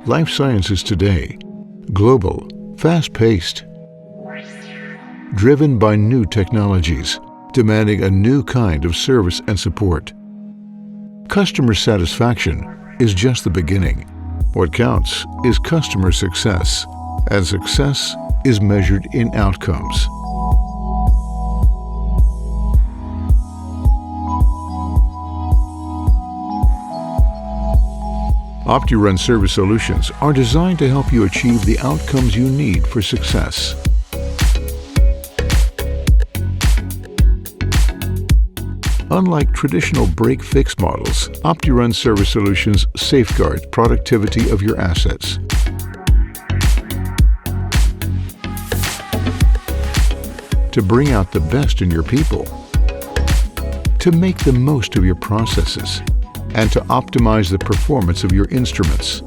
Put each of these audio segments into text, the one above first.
Life sciences today. Global, fast-paced. Driven by new technologies, demanding a new kind of service and support. Customer satisfaction is just the beginning. What counts is customer success, and success is measured in outcomes. OptiRun service solutions are designed to help you achieve the outcomes you need for success. Unlike traditional break-fix models, OptiRun service solutions safeguard productivity of your assets. To bring out the best in your people, to make the most of your processes, and to optimize the performance of your instruments,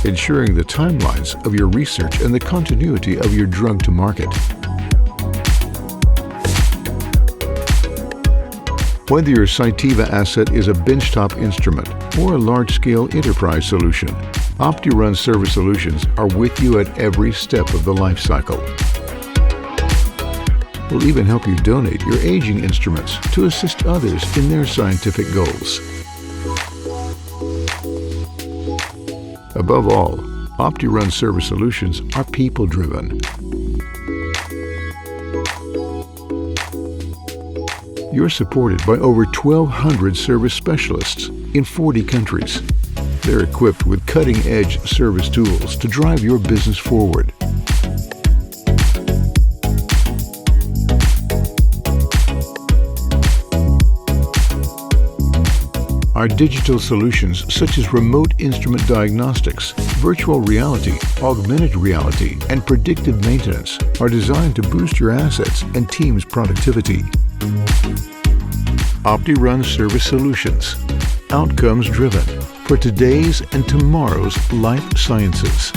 ensuring the timelines of your research and the continuity of your drug to market. Whether your Cytiva asset is a benchtop instrument or a large-scale enterprise solution, OptiRun Service Solutions are with you at every step of the life cycle. We'll even help you donate your aging instruments to assist others in their scientific goals. Above all, OptiRun Service Solutions are people-driven. You're supported by over 1,200 service specialists in 40 countries. They're equipped with cutting-edge service tools to drive your business forward. Our digital solutions such as remote instrument diagnostics, virtual reality, augmented reality, and predictive maintenance are designed to boost your assets and team's productivity. OptiRun Service Solutions, outcomes driven for today's and tomorrow's life sciences.